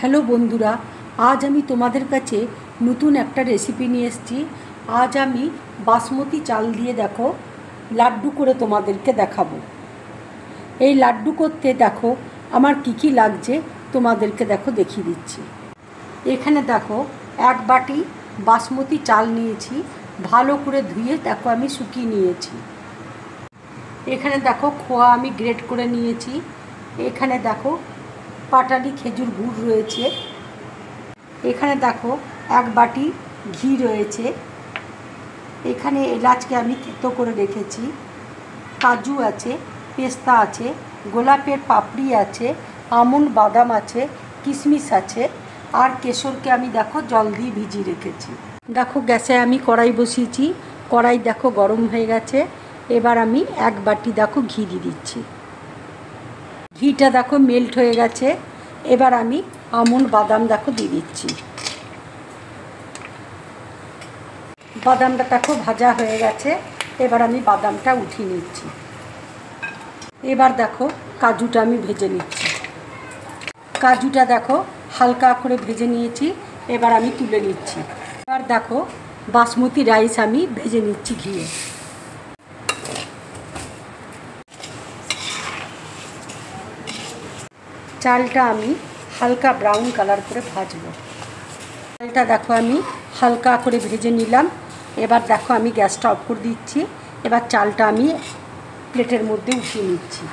Hello বন্ধুরা, আজ আমি তোমাদের কাছে নতুন একটা রেসিপি নিয়ে এসেছি। আজ আমি বাসমতি চাল দিয়ে দেখো লাড্ডু করে তোমাদেরকে দেখাবো। এই লাড্ডু করতে দেখো আমার কি লাগছে তোমাদেরকে দেখো দেখিয়ে দিচ্ছি। এখানে দেখো এক বাটি বাসমতি চাল নিয়েছি, ভালো করে ধুয়ে দেখো আমি শুকিয়ে নিয়েছি। এখানে দেখো খোয়া আমি গ্রেট করে নিয়েছি। এখানে দেখো পাটালি খেজুর গুড় রয়েছে। এখানে দেখো এক বাটি ঘি রয়েছে। এখানে এলাচকে আমি থেতো করে রেখেছি। কাজু আছে, পেস্তা আছে, গোলাপের পাপড়ি আছে, আমন্ড বাদাম আছে, কিশমিশ আছে, আর কেশরকে আমি দেখো জল দিয়ে ভিজিয়ে রেখেছি। দেখো গ্যাসে আমি কড়াই বসিয়েছি, কড়াই দেখো গরম হয়ে গেছে। এবার আমি এক বাটি দেখো ঘি দিয়ে দিচ্ছি। ঘিটা দেখো মেল্ট হয়ে গেছে। এবার আমি আমন্ড বাদাম দেখো দিয়ে দিচ্ছি। বাদামটা দেখো ভাজা হয়ে গেছে। এবার আমি বাদামটা উঠিয়ে নিচ্ছি। এবার দেখো কাজুটা আমি ভেজে নিচ্ছি। কাজুটা দেখো হালকা করে ভেজে নিয়েছি। এবার আমি তুলে নিচ্ছি। এবার দেখো বাসমতি রাইস আমি ভেজে নিচ্ছি ঘিয়ে। চালটা আমি হালকা ব্রাউন কালার করে ভাজবো। চালটা দেখো আমি হালকা করে ভেজে নিলাম। এবার দেখো আমি গ্যাসটা অফ করে দিচ্ছি। এবার চালটা আমি প্লেটের মধ্যে উঠিয়ে নিচ্ছি।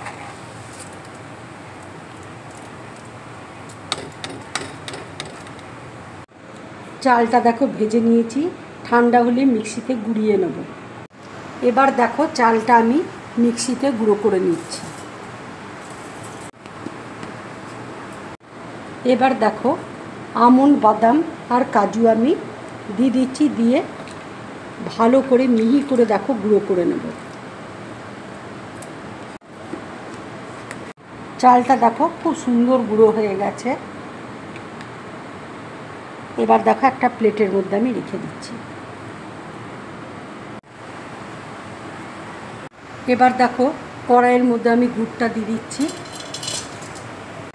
চালটা দেখো ভেজে নিয়েছি, ঠান্ডা হলে মিক্সিতে গুঁড়িয়ে নেব। এবার দেখো চালটা আমি মিক্সিতে গুঁড়ো করে নিচ্ছি। এবার দেখো আমন্ড বাদাম আর কাজু আমি দিয়ে দিচ্ছি, দিয়ে ভালো করে মিহি করে দেখো গুঁড়ো করে নেব। চালটা দেখো খুব সুন্দর গুঁড়ো হয়ে গেছে। এবার দেখো একটা প্লেটের মধ্যে আমি রেখে দিচ্ছি। এবার দেখো কড়াইয়ের মধ্যে আমি গুড়টা দিয়ে দিচ্ছি।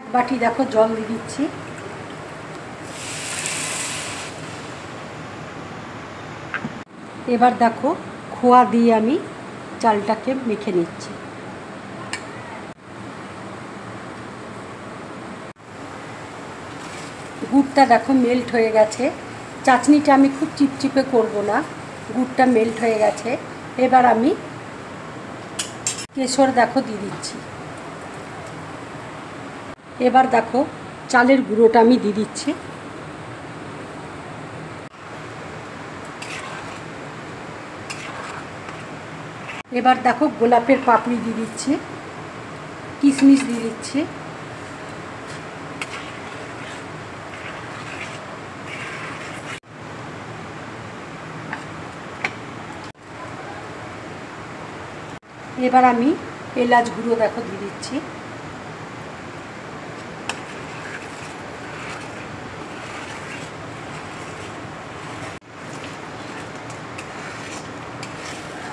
এক বাটি দেখো জল দিয়ে দিচ্ছি। এবার দেখো খোয়া দিয়ে আমি চালটাকে মেখে নিচ্ছি। গুড়টা দেখো মেল্ট হয়ে গেছে। চাটনিটা আমি খুব চিপচিপে করব না, গুড়টা মেল্ট হয়ে গেছে। এবার আমি কেশর দেখো দিয়ে দিচ্ছি। এবার দেখো চালের গুঁড়োটা আমি দিয়ে দিচ্ছি। এবার দেখো গোলাপের পাপড়ি দিয়ে দিচ্ছি, কিশমিশ দিয়ে দিচ্ছি। এবার আমি এলাচ গুঁড়ো দেখো দিয়ে দিচ্ছি।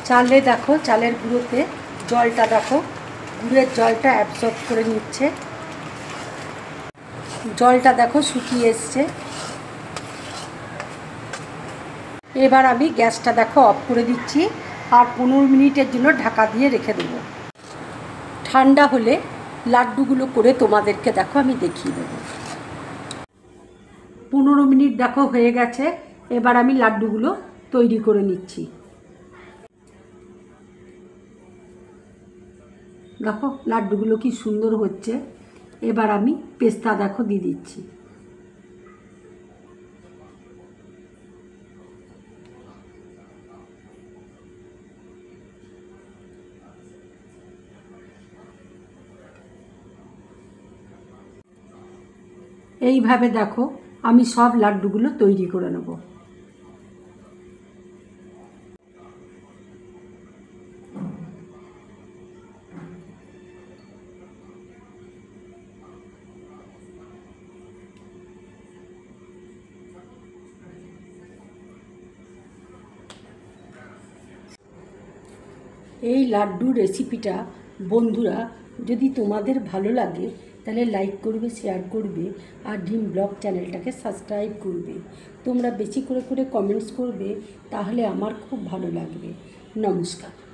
চালে দেখো চালের গুঁড়োতে জলটা দেখো গুড়ের জলটা অ্যাবজর্ব করে নিচ্ছে। জলটা দেখো শুকিয়ে এসছে। এবার আমি গ্যাসটা দেখো অফ করে দিচ্ছি আর 15 মিনিটের জন্য ঢাকা দিয়ে রেখে দেব। ঠান্ডা হলে লাড্ডুগুলো করে তোমাদেরকে দেখো আমি দেখিয়ে দেব। 15 মিনিট দেখো হয়ে গেছে। এবার আমি লাড্ডুগুলো তৈরি করে নিচ্ছি। দেখো লাড্ডুগুলো কি সুন্দর হচ্ছে। এবার আমি পেস্তা দেখো দিয়ে দিচ্ছি। এইভাবে দেখো আমি সব লাড্ডুগুলো তৈরি করে নেব। এই লাড্ডুর রেসিপিটা বন্ধুরা যদি তোমাদের ভালো লাগে তাহলে লাইক করবে, শেয়ার করবে আর ড্রিম ব্লগ চ্যানেলটাকে সাবস্ক্রাইব করবে। তোমরা বেশি করে কমেন্টস করবে, তাহলে আমার খুব ভালো লাগবে। নমস্কার।